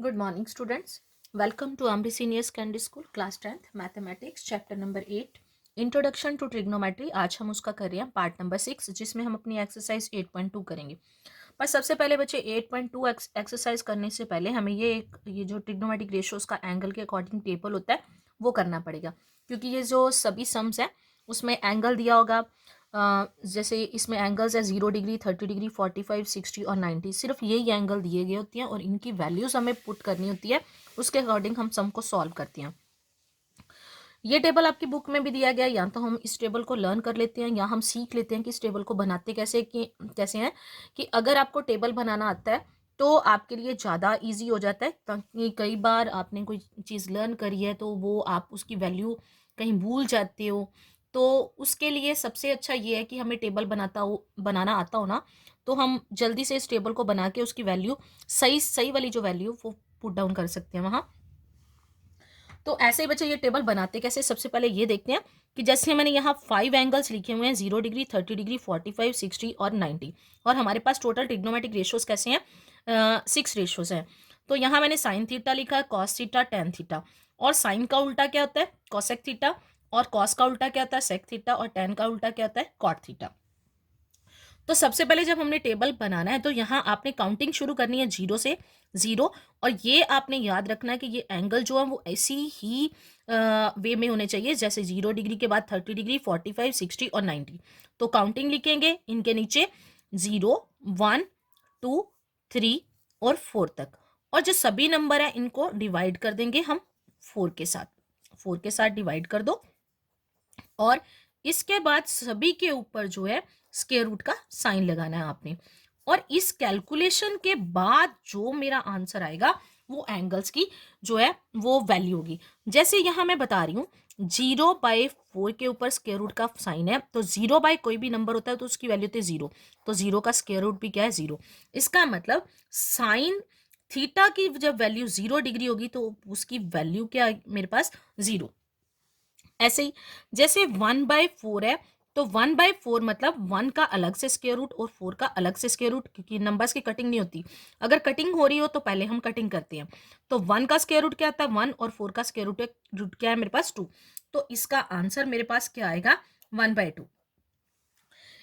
Good morning, students. Welcome to Ambi Senior Secondary School, Class 10th, Mathematics, Chapter number 8, Introduction to Trigonometry. आज हम उसका कर रहे हैं पार्ट नंबर 6, जिसमें हम अपनी एक्सरसाइज 8.2 करेंगे। पर सबसे पहले बच्चे 8.2 एक्सरसाइज करने से पहले हमें ये जो ट्रिग्नोमेट्रिक रेशियोज का एंगल के अकॉर्डिंग टेबल होता है वो करना पड़ेगा, क्योंकि ये जो सभी सम्स हैं उसमें एंगल दिया होगा। जैसे इसमें एंगल्स है 0 डिग्री, 30 डिग्री, 45, 60 और 90। सिर्फ यही एंगल दिए गए होती हैं और इनकी वैल्यूज हमें पुट करनी होती है, उसके अकॉर्डिंग हम सम को सॉल्व करते हैं। ये टेबल आपकी बुक में भी दिया गया है, या तो हम इस टेबल को लर्न कर लेते हैं या हम सीख लेते हैं कि इस टेबल को बनाते कैसे हैं। कि अगर आपको टेबल बनाना आता है तो आपके लिए ज़्यादा इजी हो जाता है, क्योंकि कई बार आपने कोई चीज़ लर्न करी है तो वो आप उसकी वैल्यू कहीं भूल जाते हो। तो उसके लिए सबसे अच्छा ये है कि हमें टेबल बनाना आता हो ना, तो हम जल्दी से इस टेबल को बना के उसकी वैल्यू सही सही वाली जो वैल्यू वो पुट डाउन कर सकते हैं वहाँ। तो ऐसे ही बच्चे ये टेबल बनाते कैसे, सबसे पहले ये देखते हैं कि जैसे मैंने यहाँ 5 एंगल्स लिखे हुए हैं, 0 डिग्री, 30 डिग्री, 45, 60 और 90। और हमारे पास टोटल ट्रिग्नोमेट्रिक रेशियोज कैसे हैं, 6 रेशियोज हैं। तो यहाँ मैंने साइन थीटा लिखा है, कॉस थीटा, टेन थीटा। और साइन का उल्टा क्या होता है, कॉसेक थीटा। और कॉस का उल्टा क्या होता है, सेक थीटा। और टेन का उल्टा क्या होता है, कॉट थीटा। तो सबसे पहले जब हमने टेबल बनाना है तो यहाँ आपने काउंटिंग शुरू करनी है 0 से 0। और ये आपने याद रखना है कि ये एंगल जो है वो ऐसी ही वे में होने चाहिए, जैसे 0 डिग्री के बाद 30 डिग्री, 45, 60 और 90। तो काउंटिंग लिखेंगे इनके नीचे 0, 1, 2, 3 और 4 तक। और जो सभी नंबर है इनको डिवाइड कर देंगे हम 4 के साथ डिवाइड कर दो। और इसके बाद सभी के ऊपर जो है स्क्वायर रूट का साइन लगाना है आपने। और इस कैलकुलेशन के बाद जो मेरा आंसर आएगा वो एंगल्स की जो है वो वैल्यू होगी। जैसे यहां मैं बता रही हूँ 0/4 के ऊपर स्क्वायर रूट का साइन है, तो 0 कोई भी नंबर होता है तो उसकी वैल्यू होती है 0। तो 0 का स्क्वायर रूट भी क्या है, 0। इसका मतलब साइन थीटा की जब वैल्यू 0 डिग्री होगी तो उसकी वैल्यू क्या है मेरे पास, 0। ऐसे ही जैसे 1/4 है, तो 1/4 मतलब 1 का अलग से स्क्वायर रूट और 4 का अलग से स्क्वायर रूट, क्योंकि नंबर्स की कटिंग नहीं होती। अगर कटिंग हो रही हो तो पहले हम कटिंग करते हैं। तो 1 का स्क्वायर रूट क्या आता है 1, और 4 का स्क्वायर रूट क्या है मेरे पास 2। तो इसका आंसर मेरे पास क्या आएगा, 1/2।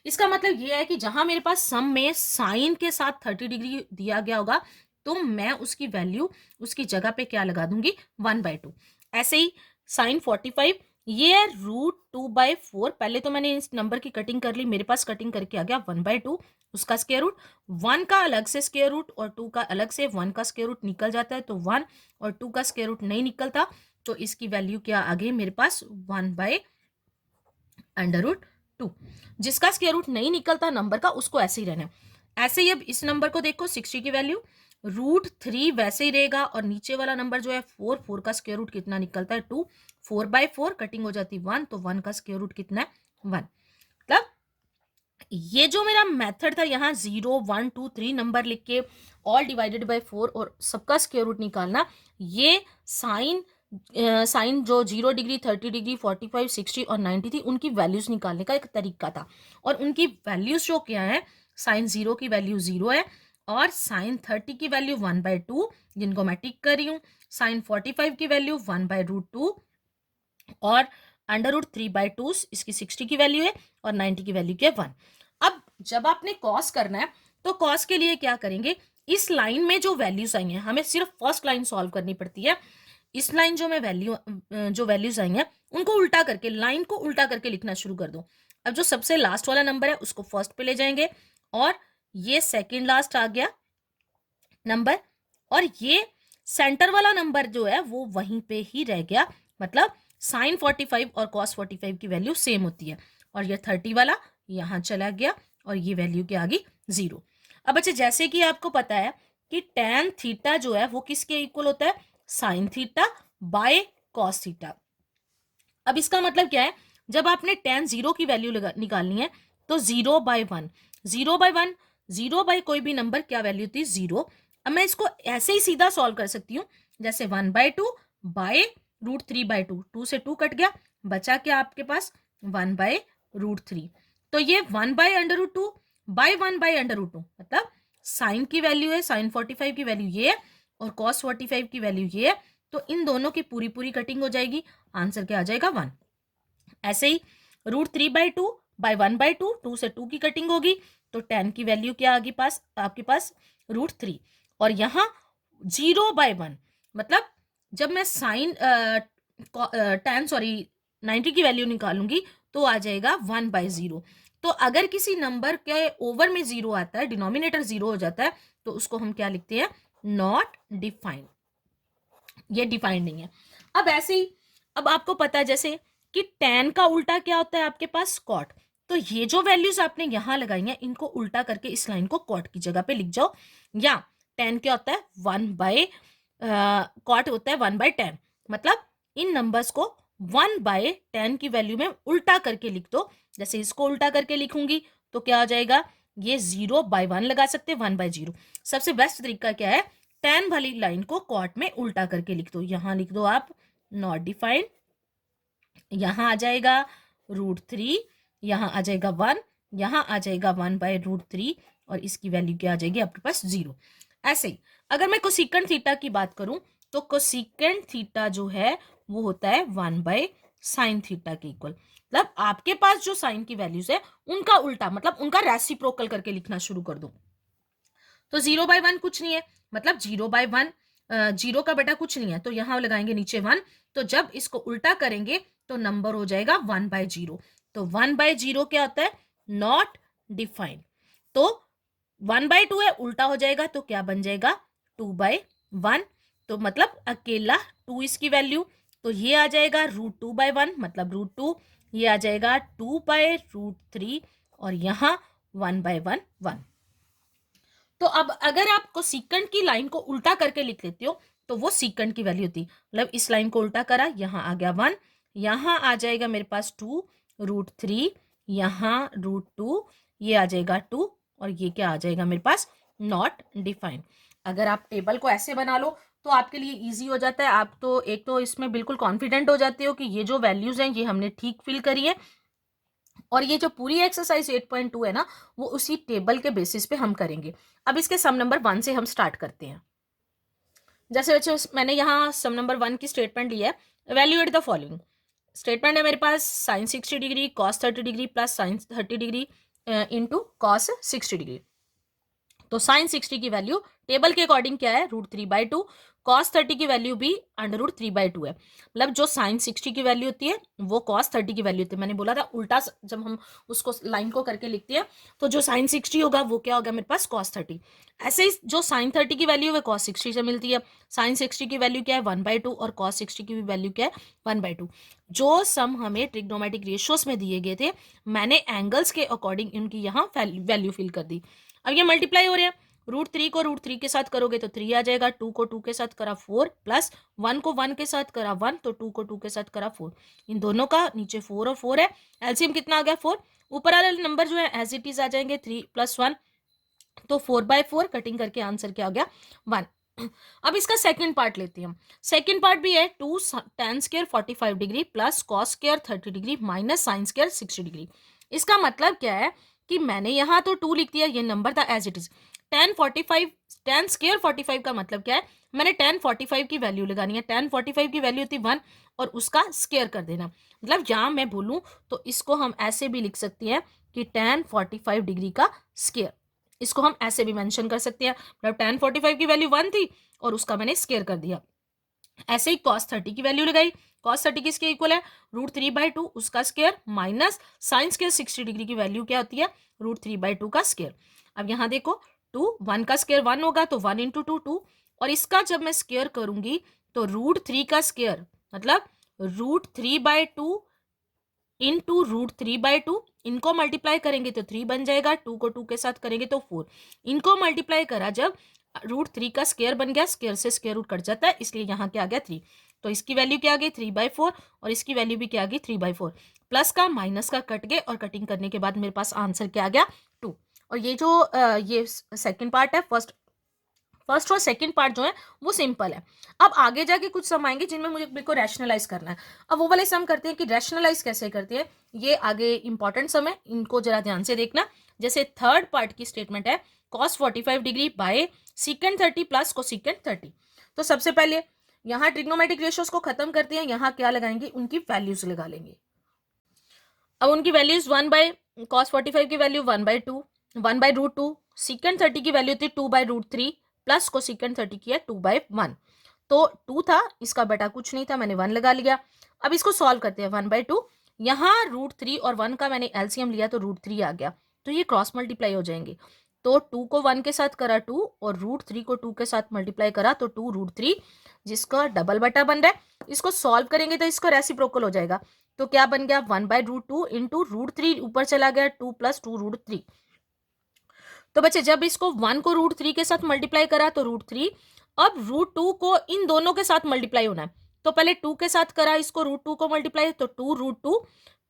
इसका मतलब ये है कि जहां मेरे पास सम में साइन के साथ 30 डिग्री दिया गया होगा तो मैं उसकी वैल्यू उसकी जगह पे क्या लगा दूंगी, 1/2। ऐसे ही साइन 45, ये है √2/4। पहले तो मैंने इस नंबर की कटिंग कर ली, मेरे पास कटिंग करके आ गया 1/2। उसका स्क्वायर रूट 1 का अलग से स्क्वायर रूट और 2 का अलग से, 1 का स्क्वायर रूट निकल जाता है तो 1, और 2 का स्क्वायर रूट नहीं निकलता, तो इसकी वैल्यू क्या आ गई मेरे पास, 1/√2। जिसका स्क्वायर रूट नहीं निकलता नंबर का उसको ऐसे ही रहना है। ऐसे ही अब इस नंबर को देखो 60 की वैल्यू √3 वैसे ही रहेगा, और नीचे वाला नंबर जो है 4 का स्क्वायर रूट कितना निकलता है 2। 4/4 कटिंग हो जाती है 1, तो 1 का स्क्वायर रूट कितना है 1। मतलब ये जो मेरा मेथड था यहाँ 0, 1, 2, 3 नंबर लिख के ऑल डिवाइडेड बाय 4 और सबका स्क्वायर रूट निकालना, ये साइन जो 0 डिग्री, 30 डिग्री, 45, 60 और 90 थी उनकी वैल्यूज निकालने का एक तरीका था। और उनकी वैल्यूज जो क्या है, साइन 0 की वैल्यू 0 है, और साइन 30 की वैल्यू 1/2 जिनको मैं टिक कर रही हूँ, साइन 45 की वैल्यू 1/√2, और √3/2 इसकी 60 की वैल्यू है, और 90 की वैल्यू क्या है 1। अब जब आपने कॉस करना है तो कॉस के लिए क्या करेंगे, इस लाइन में जो वैल्यूज आई हैं हमें सिर्फ फर्स्ट लाइन सॉल्व करनी पड़ती है। इस लाइन जो वैल्यूज आई हैं उनको उल्टा करके, लाइन को उल्टा करके लिखना शुरू कर दो। अब जो सबसे लास्ट वाला नंबर है उसको फर्स्ट पे ले जाएंगे, और ये सेकेंड लास्ट आ गया नंबर, और ये सेंटर वाला नंबर जो है वो वहीं पे ही रह गया। मतलब साइन 45 और कॉस 45 की वैल्यू सेम होती है, और ये 30 वाला यहां चला गया, और ये वैल्यू क्या आ गई, 0। अब अच्छा, जैसे कि आपको पता है कि टेन थीटा जो है वो किसके इक्वल होता है, sine theta by cos theta. अब इसका मतलब क्या है, जब आपने टेन 0 की वैल्यू निकालनी है तो 0/1, 0/1, 0 कोई भी नंबर क्या वैल्यू थी, 0। अब मैं इसको ऐसे ही सीधा सॉल्व कर सकती हूँ, जैसे 1/2 बाय √3/2, 2 से 2 कट गया, बचा क्या आपके पास 1/√3। तो ये 1/√2 बाय 1/√2 मतलब साइन की वैल्यू है, साइन 45 की वैल्यू ये है, और cos 45 की वैल्यू ये है, तो इन दोनों की पूरी पूरी कटिंग हो जाएगी, आंसर क्या आ जाएगा 1। ऐसे ही √3/2/1/2, 2 से 2 की कटिंग होगी, तो tan की वैल्यू क्या आगे पास आपके पास √3, और यहाँ 0/1 मतलब जब मैं साइन tan 90 की वैल्यू निकालूंगी तो आ जाएगा 1/0। तो अगर किसी नंबर के ओवर में 0 आता है, डिनोमिनेटर 0 हो जाता है, तो उसको हम क्या लिखते हैं, नॉट डिफाइंड, ये डिफाइंड नहीं है। अब ऐसे ही, अब आपको पता है जैसे कि tan का उल्टा क्या होता है आपके पास, cot। तो ये जो वैल्यूज आपने यहां लगाई हैं, इनको उल्टा करके इस लाइन को cot की जगह पे लिख जाओ, या tan क्या होता है 1/cot होता है 1/tan, मतलब इन नंबर्स को 1/tan की वैल्यू में उल्टा करके लिख दो। जैसे इसको उल्टा करके लिखूंगी तो क्या हो जाएगा, ये 0/1 लगा सकते हैं, 1/0। सबसे बेस्ट तरीका क्या है, tan वाली लाइन को cot में उल्टा करके लिख दो, यहां लिख दो आप नॉट डिफाइंड, यहां आ जाएगा √3, यहां आ जाएगा 1, यहां आ जाएगा 1/√3, और इसकी वैल्यू क्या आ जाएगी आपके पास 0। ऐसे ही अगर मैं कोसिकेंट थीटा की बात करूं, तो कोसिकेंट थीटा जो है वो होता है 1/sin थीटा के इक्वल, मतलब आपके पास जो साइन की वैल्यूज है उनका उल्टा, मतलब उनका रेसिप्रोकल करके लिखना शुरू कर दो। तो 0/1 कुछ नहीं है, मतलब 0/1, 0 का बेटा कुछ नहीं है, तो यहां लगाएंगे नीचे 1, तो जब इसको उल्टा करेंगे तो नंबर हो जाएगा 1/0। तो 1/0 क्या होता है, नॉट डिफाइंड। तो 1/2 है, उल्टा हो जाएगा तो क्या बन जाएगा 2/1, तो मतलब अकेला 2 इसकी वैल्यू, तो ये आ जाएगा √2/1 मतलब √2, ये आ जाएगा 2/√3, और यहां 1/1 1। तो अब अगर आप कोसिकेंट की लाइन को उल्टा करके लिख लेते हो तो वो सीकेंट की वैल्यू होती, मतलब इस लाइन को उल्टा करा, यहाँ आ गया 1, यहाँ आ जाएगा मेरे पास 2√3, यहाँ √2, ये आ जाएगा 2, और ये क्या आ जाएगा मेरे पास नॉट डिफाइंड। अगर आप टेबल को ऐसे बना लो तो आपके लिए इजी हो जाता है, आप तो एक तो इसमें बिल्कुल कॉन्फिडेंट हो जाते हो कि ये जो वैल्यूज हैं ये हमने ठीक फिल करी है, और ये जो पूरी एक्सरसाइज 8.2 है ना, वो उसी टेबल के बेसिस पे हम करेंगे। अब इसके सम नंबर 1 से हम स्टार्ट करते हैं। जैसे बच्चों मैंने यहाँ सम नंबर 1 की स्टेटमेंट ली है, इवैल्यूएट द फॉलोइंग। स्टेटमेंट है मेरे पास sine 60 degree cos 30 degree plus sine 30 degree into cos 60 degree. तो साइन 60 की वैल्यू टेबल के अकॉर्डिंग क्या है, √3/2, कॉस 30 की वैल्यू भी √3/2 है, मतलब जो साइन 60 की वैल्यू होती है वो कॉस 30 की वैल्यू होती है। मैंने बोला था उल्टा जब हम उसको लाइन को करके लिखते हैं तो जो साइन 60 होगा वो क्या होगा मेरे पास कॉस 30। ऐसे ही जो साइन 30 की वैल्यू है कॉस 60 से मिलती है, साइन 60 की वैल्यू क्या है 1/2, और कॉस 60 की भी वैल्यू क्या है 1/2। जो सम हमें ट्रिग्नोमेट्रिक रेशियोज में दिए गए थे, मैंने एंगल्स के अकॉर्डिंग इनकी यहाँ वैल्यू फिल कर दी। अब ये मल्टीप्लाई हो रहे हैं, √3 को √3 के साथ करोगे तो 3 आ जाएगा, 2 को 2 के साथ करा 4, प्लस 1 को 1 के साथ करा 1, तो 2 को 2 के साथ करा 4। इन दोनों का नीचे 4 और 4 है, एलसीएम कितना आ गया 4। ऊपर वाले नंबर जो है एज इट इज आ जाएंगे 3 + 1, तो 4/4 कटिंग करके आंसर क्या आ गया 1। अब इसका सेकंड पार्ट लेते हैं हम। सेकंड पार्ट भी है 2 tan square 45 degree plus cos square 30 degree minus sin square 60 degree. इसका मतलब क्या है कि मैंने यहाँ तो 2 लिख दिया, ये नंबर था as it is. tan square 45 का मतलब क्या है, मैंने tan 45 की वैल्यू लगानी है, tan 45 की वैल्यू थी 1 और उसका स्क्वायर कर देना। मतलब यहाँ मैं बोलूँ तो इसको हम ऐसे भी लिख सकते हैं कि tan 45 डिग्री का स्क्वायर, इसको हम ऐसे भी मेंशन कर सकते हैं, मतलब tan 45 की वैल्यू 1 थी और उसका मैंने स्क्वायर कर दिया। ऐसे ही cos 30 की वैल्यू लगाई, cos 30 किसके इक्वल है √3/2 उसका square minus sine square 60 degree की वैल्यू क्या होती है √3/2 का स्क्वायर। अब यहाँ देखो 2 1 का स्क्वायर 1 होगा तो 1 × 2 2, और इसका जब मैं स्क्वायर करूंगी तो √3 का स्क्वायर मतलब √3/2 इंटू √3/2, इनको मल्टीप्लाई करेंगे तो 3 बन जाएगा, 2 को 2 के साथ करेंगे तो 4, इनको मल्टीप्लाई करा जब √3 का स्क्वायर बन गया, स्क्वायर से स्क्वायर रूट कट जाता है, इसलिए यहाँ क्या आ गया 3। तो इसकी वैल्यू क्या आ गई 3/4, और इसकी वैल्यू भी क्या आ गई 3/4। प्लस का माइनस का कट गए और कटिंग करने के बाद मेरे पास आंसर क्या आ गया 2। और ये जो ये सेकेंड पार्ट है, फर्स्ट और सेकंड पार्ट जो है वो सिंपल है। अब आगे जाके कुछ सम आएंगे जिनमें मेरे को रैशनलाइज करना है। अब वो वाले सम करते हैं कि रैशनलाइज कैसे करते हैं, ये आगे इंपॉर्टेंट सम है, इनको जरा ध्यान से देखना। जैसे थर्ड पार्ट की स्टेटमेंट है cos 45 degree by secant 30 plus cosecant 30। तो सबसे पहले यहाँ ट्रिग्नोमेट्रिक रेशियोज को खत्म करते हैं, यहाँ क्या लगाएंगे, उनकी वैल्यूज लगा लेंगे। अब उनकी वैल्यूज 1/cos45 की वैल्यू 1/2, 1/√2, सीकेंड 30 की वैल्यू थी 2/√3 प्लस को सीकेंड 30 की है 2/1, तो 2 था, इसका बटा कुछ नहीं था, मैंने 1 लगा लिया। अब इसको सॉल्व करते हैं, 1/2, यहाँ √3 और 1 का मैंने एलसीएम लिया तो √3 आ गया, तो ये क्रॉस मल्टीप्लाई हो जाएंगे। तो 2 को 1 के साथ करा 2 और √3 को 2 के साथ मल्टीप्लाई करा तो 2√3, जिसका डबल बटा बन रहा है। इसको सॉल्व करेंगे तो इसका रेसिप्रोकल हो जाएगा, तो क्या बन गया 1/√2 इंटू √3 ऊपर चला गया 2 + 2√3। तो बच्चे जब इसको 1 को √3 के साथ मल्टीप्लाई करा तो √3, अब √2 को इन दोनों के साथ मल्टीप्लाई होना है, तो पहले 2 के साथ करा इसको √2 को मल्टीप्लाई, तो 2√2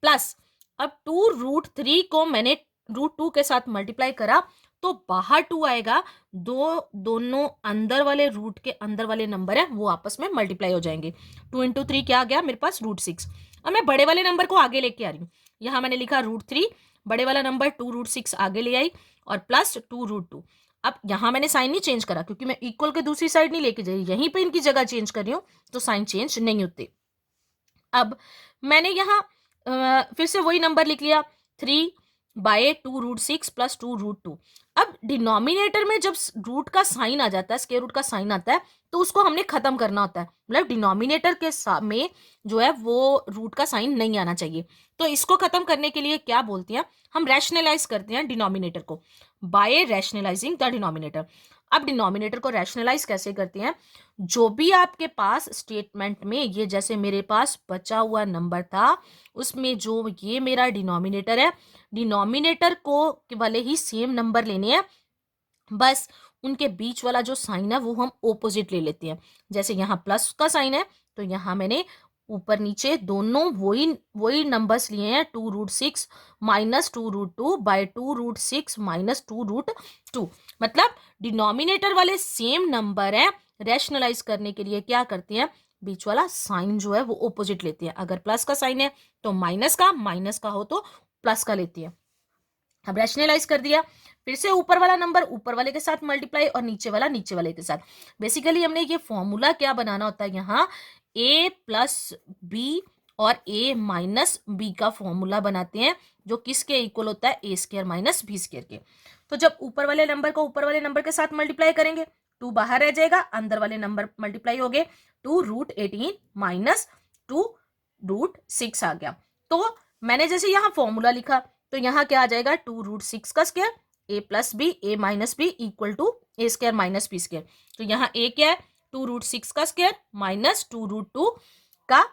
प्लस अब 2√3 को मैंने √2 के साथ मल्टीप्लाई करा तो बाहर 2 आएगा, दोनों अंदर वाले रूट के अंदर वाले नंबर है वो आपस में मल्टीप्लाई हो जाएंगे। 2 × 3 क्या आ गया मेरे पास √6। अब मैं बड़े वाले नंबर को आगे लेके आ रही हूँ, यहाँ मैंने लिखा √3, बड़े वाला नंबर 2√6 आगे ले आई और प्लस 2√2। अब यहाँ मैंने साइन नहीं चेंज करा क्योंकि मैं इक्वल के दूसरी साइड नहीं लेके जा रही, यहीं पे इनकी जगह चेंज कर रही हूँ तो साइन चेंज नहीं होते। अब मैंने यहाँ फिर से वही नंबर लिख लिया 3/2√6 प्लस 2√2। अब डिनोमिनेटर में जब रूट का साइन आ जाता है, स्क्वायर रूट का साइन आता है, तो उसको हमने खत्म करना होता है, मतलब डिनोमिनेटर के में जो है वो रूट का साइन नहीं आना चाहिए। तो इसको खत्म करने के लिए क्या बोलते हैं, हम रैशनलाइज करते हैं डिनोमिनेटर को बाय रैशनलाइजिंग द डिनोमिनेटर। अब डिनोमिनेटर को रैशनलाइज कैसे करते हैं, जो भी आपके पास स्टेटमेंट में, ये जैसे मेरे पास बचा हुआ नंबर था उसमें जो ये मेरा डिनोमिनेटर है, डिनोमिनेटर को वाले ही सेम नंबर लेने हैं, बस उनके बीच वाला जो साइन है वो हम ओपोजिट ले लेते हैं। जैसे यहाँ प्लस का साइन है तो यहाँ मैंने ऊपर नीचे दोनों वही नंबर्स लिए हैं, 2√6 माइनस 2√2 बाय 2√6 माइनस 2√2, मतलब डिनोमिनेटर वाले सेम नंबर है। रैशनलाइज करने के लिए क्या करते हैं, बीच वाला साइन जो है वो ओपोजिट लेते हैं, अगर प्लस का साइन है तो माइनस का हो तो प्लस का लेती है। अब रैशनलाइज कर दिया, फिर से ऊपर वाला नंबर ऊपर वाले के साथ मल्टीप्लाई और नीचे वाला नीचे वाले के साथ। बेसिकली हमने ये फॉर्मूला क्या बनाना होता है, यहाँ a + b और a - b का फॉर्मूला बनाते हैं, जो किसके इक्वल होता है, a² - b² के। तो जब ऊपर वाले नंबर को ऊपर वाले नंबर के साथ मल्टीप्लाई करेंगे 2 बाहर रह जाएगा, अंदर वाले नंबर मल्टीप्लाई हो गए, 2√18 माइनस 2√6 आ गया। तो मैंने जैसे यहाँ फॉर्मूला लिखा तो यहाँ क्या आ जाएगा, 2√6 का square a + b a - b equal to a² - b²। तो यहाँ a क्या है, 2√6 का स्क्वायर माइनस 2√2 का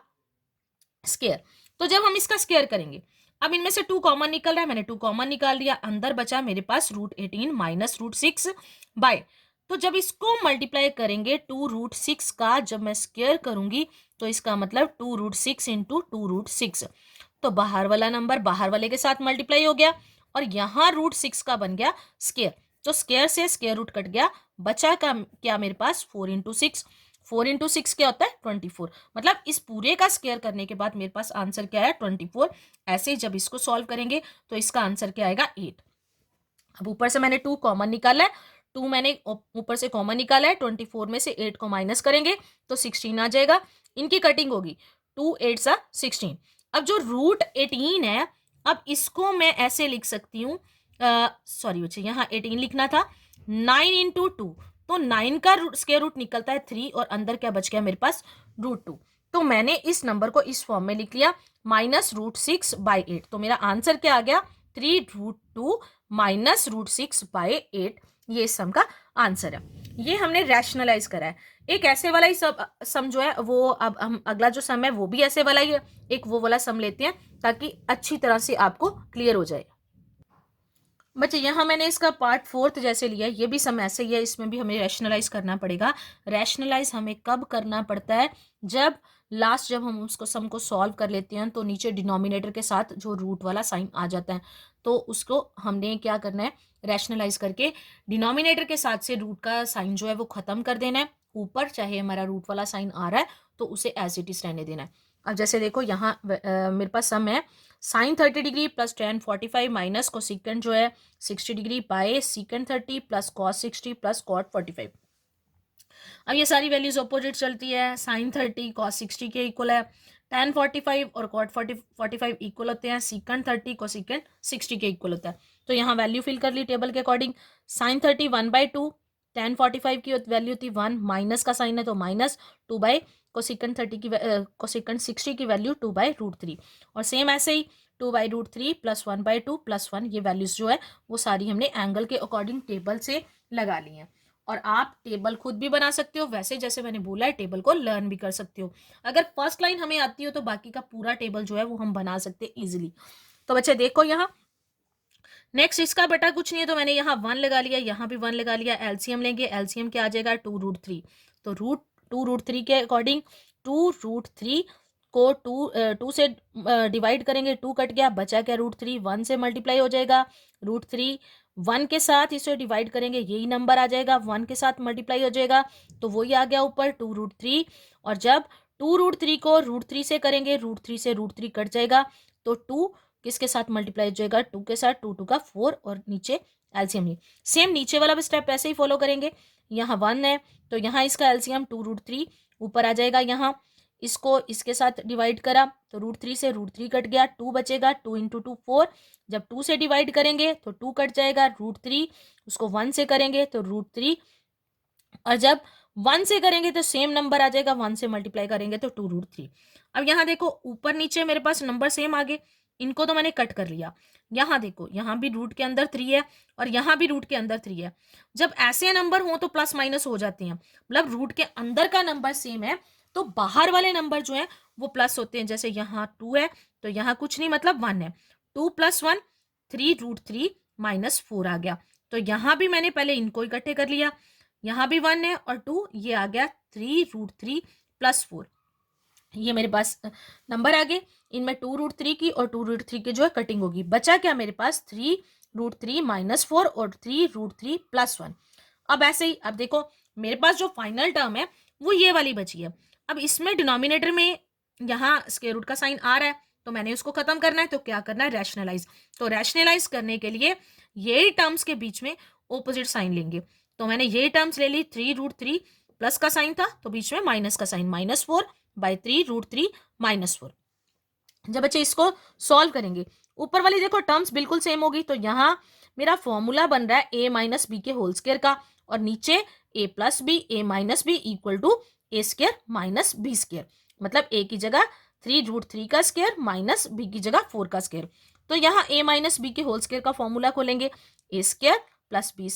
स्क्वायर। तो जब हम इसका स्क्वायर करेंगे, अब इनमें से 2 कॉमन निकल रहा है, मैंने 2 कॉमन निकाल दिया, अंदर बचा मेरे पास √18 माइनस √6 बाय, तो जब इसको मल्टीप्लाई करेंगे 2√6 का जब मैं स्क्वायर करूंगी तो इसका मतलब 2√6 इंटू 2√6, तो बाहर वाला नंबर बाहर वाले के साथ मल्टीप्लाई हो गया और यहाँ √6 का बन गया स्क्वायर, तो स्क्वायर से स्क्वायर रूट कट गया, बचा का क्या मेरे पास 4 × 6, 4 × 6 क्या होता है 24, मतलब इस पूरे का स्क्वायर करने के बाद मेरे पास आंसर क्या है 24। ऐसे ही जब इसको सॉल्व करेंगे तो इसका आंसर क्या आएगा 8। अब ऊपर से मैंने 2 कॉमन निकाला है, 2 मैंने ऊपर से कॉमन निकाला है, 24 में से 8 को माइनस करेंगे तो 16 आ जाएगा, इनकी कटिंग होगी 2 8 16। अब जो √18 है, अब इसको मैं ऐसे लिख सकती हूँ, सॉरी बच्चे यहाँ 18 लिखना था, 9 × 2, तो 9 का स्क्वायर रूट निकलता है 3 और अंदर क्या बच गया मेरे पास √2, तो मैंने इस नंबर को इस फॉर्म में लिख लिया माइनस √6/8, तो मेरा आंसर क्या आ गया 3√2 माइनस √6/8, ये इस सम का आंसर है। ये हमने रैशनलाइज करा है। एक ऐसे वाला ही सम जो है वो, अब हम अगला जो सम है वो भी ऐसे वाला ही है, एक वो वाला सम लेते हैं ताकि अच्छी तरह से आपको क्लियर हो जाए। बच्चे यहाँ मैंने इसका पार्ट 4 जैसे लिया, ये भी सम ऐसे ही है, इसमें भी हमें रैशनलाइज करना पड़ेगा। रैशनलाइज हमें कब करना पड़ता है, जब हम उसको सम को सॉल्व कर लेते हैं तो नीचे डिनोमिनेटर के साथ जो रूट वाला साइन आ जाता है, तो उसको हमने क्या करना है, रैशनलाइज करके डिनोमिनेटर के साथ से रूट का साइन जो है वो खत्म कर देना है, ऊपर चाहे हमारा रूट वाला साइन आ रहा है तो उसे एज इट इज रहने देना है। अब जैसे देखो यहाँ मेरे पास सम है sine 30 degree plus tan 45 minus cosecant जो है 60 degree by secant 30 plus cos 60 plus cot 45। अब ये सारी वैल्यूज ऑपोजिट चलती है। साइन 30 कॉस 60 के इक्वल है, tan 45 और कॉट 45 इक्वल होते हैं, सीकेंट 30 कोसेकेंट 60 के इक्वल होता है। तो यहाँ वैल्यू फिल कर ली टेबल के अकॉर्डिंग। साइन 30 1/2, tan 45 की वैल्यू थी 1, माइनस का साइन है तो माइनस, 2 कोसेकेंट 30 की कोसेकेंट 60 की वैल्यू 2/√3, और सेम ऐसे ही 2/√3 प्लस 1/2 प्लस 1, ये वैल्यूज जो है वो सारी हमने एंगल के अकॉर्डिंग टेबल से लगा ली हैं। और आप टेबल खुद भी बना सकते हो, वैसे जैसे मैंने बोला है टेबल को लर्न भी कर सकते हो। अगर फर्स्ट लाइन हमें आती हो तो बाकी का पूरा टेबल जो है वो हम बना सकते हैं इजीली। तो बच्चे देखो यहाँ नेक्स्ट, इसका बेटा कुछ नहीं है तो मैंने यहाँ 1 लगा लिया, यहाँ भी 1 लगा लिया। एलसीएम लेंगे, एलसीएम क्या आ जाएगा 2√3। तो 2√3 के अकॉर्डिंग 2√3 को 2 से डिवाइड करेंगे, 2 कट गया, बचा क्या √3, 1 से मल्टीप्लाई हो जाएगा। √3 1 के साथ इसे डिवाइड करेंगे, यही नंबर आ जाएगा, 1 के साथ मल्टीप्लाई हो जाएगा, तो वही आ गया ऊपर 2√3। और जब 2√3 को √3 से करेंगे, √3 से √3 कट जाएगा, तो 2 किसके साथ मल्टीप्लाई हो जाएगा, 2 के साथ, 2 का 4, और नीचे एलसीएम ही सेम नीचे वाला भी स्टेप ऐसे ही फॉलो करेंगे। यहाँ 1 है तो यहाँ इसका एलसीएम 2√3 ऊपर आ जाएगा, यहाँ इसको इसके साथ डिवाइड करा तो √3 से √3 कट गया, 2 बचेगा, 2 × 2 4। जब 2 से डिवाइड करेंगे तो 2 कट जाएगा, √3 उसको 1 से करेंगे तो √3, और जब 1 से करेंगे तो सेम नंबर आ जाएगा, 1 से मल्टीप्लाई करेंगे तो 2√3। अब यहाँ देखो ऊपर नीचे मेरे पास नंबर सेम आ गए, इनको तो मैंने कट कर लिया। यहाँ देखो यहाँ भी रूट के अंदर 3 है और यहाँ भी रूट के अंदर 3 है। जब ऐसे नंबर हो तो प्लस माइनस हो जाते हैं, मतलब रूट के अंदर का नंबर सेम है तो बाहर वाले नंबर जो है वो प्लस होते हैं। जैसे यहाँ 2 है तो यहाँ कुछ नहीं मतलब 1 है, 2 + 1 3√3 - 4 आ गया। तो यहाँ भी मैंने पहले इनको इकट्ठे कर लिया, यहाँ भी 1 है और 2, ये आ गया 3√3 + 4, ये मेरे पास नंबर आ गए। इनमें 2√3 की और 2√3 की जो है कटिंग होगी, बचा क्या मेरे पास 3√3 - 4 और 3√3 + 1। अब ऐसे ही अब देखो मेरे पास जो फाइनल टर्म है वो ये वाली बची है। अब इसमें डिनोमिनेटर में यहाँ स्क्वायर रूट का साइन आ रहा है तो मैंने उसको खत्म करना है, तो क्या करना है रैशनलाइज। तो रैशनलाइज करने के लिए यही टर्म्स के बीच में ऑपोजिट साइन लेंगे। तो मैंने ये टर्म्स ले ली, 3√3 प्लस का साइन था तो बीच में माइनस का साइन, -4/3√3 -4। जब बच्चे इसको सॉल्व करेंगे ऊपर वाली देखो टर्म्स बिल्कुल सेम होगी, तो यहाँ मेरा फॉर्मूला बन रहा है a - b के होल स्क्वायर का, और नीचे a + b a - b equal to a² - b², मतलब a की जगह 3√3 का स्क्वायर माइनस b की जगह 4 का स्क्वायर। तो यहाँ a - b के होल स्क्वायर का फॉर्मूला खोलेंगे, a² + b²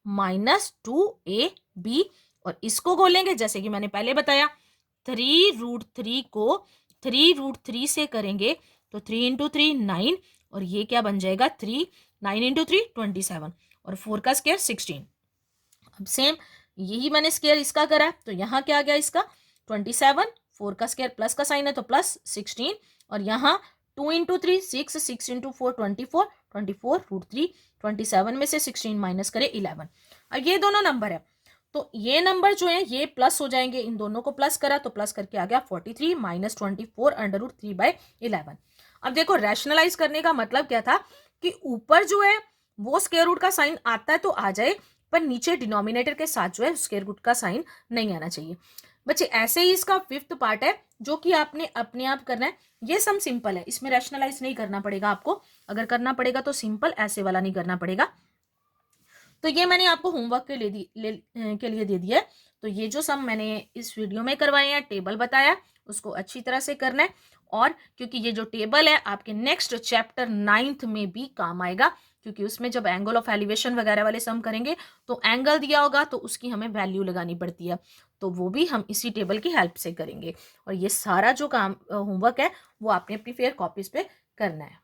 -2ab, और इसको खोलेंगे जैसे कि मैंने पहले बताया 3√3 को 3√3 से करेंगे तो 3 × 3 9, और ये क्या बन जाएगा 3, 9 × 3 27, और 4 का स्क्वायर 16। अब सेम यही मैंने स्क्वायर इसका करा तो यहाँ क्या आ गया इसका 27, 4 का स्क्वायर प्लस का साइन है तो +16, और यहाँ 2 × 3 6, 6 × 4 24, 24√3, 27 में से 16 माइनस करे 11। अब ये दोनों नंबर है तो ये नंबर जो है ये प्लस हो जाएंगे, इन दोनों को प्लस करा तो प्लस करके आ गया 43 - 24 √3/11। अब देखो रैशनलाइज करने का मतलब क्या था कि ऊपर जो है वो स्क्वायर रूट का साइन आता है तो आ जाए, पर नीचे डिनोमिनेटर के साथ जो है स्क्वायर रूट का साइन नहीं आना चाहिए। बच्चे ऐसे ही इसका 5th पार्ट है जो कि आपने अपने आप करना है। ये सम सिंपल है, इसमें रैशनलाइज नहीं करना पड़ेगा आपको, अगर करना पड़ेगा तो सिंपल ऐसे वाला नहीं करना पड़ेगा। तो ये मैंने आपको होमवर्क के लिए दे दिया है। तो ये जो सम मैंने इस वीडियो में करवाए हैं, टेबल बताया, उसको अच्छी तरह से करना है। और क्योंकि ये जो टेबल है आपके नेक्स्ट चैप्टर 9th में भी काम आएगा, क्योंकि उसमें जब एंगल ऑफ एलिवेशन वगैरह वाले सम करेंगे तो एंगल दिया होगा तो उसकी हमें वैल्यू लगानी पड़ती है, तो वो भी हम इसी टेबल की हेल्प से करेंगे। और ये सारा जो काम होमवर्क है वो आपने अपनी फेयर कॉपीज पे करना है।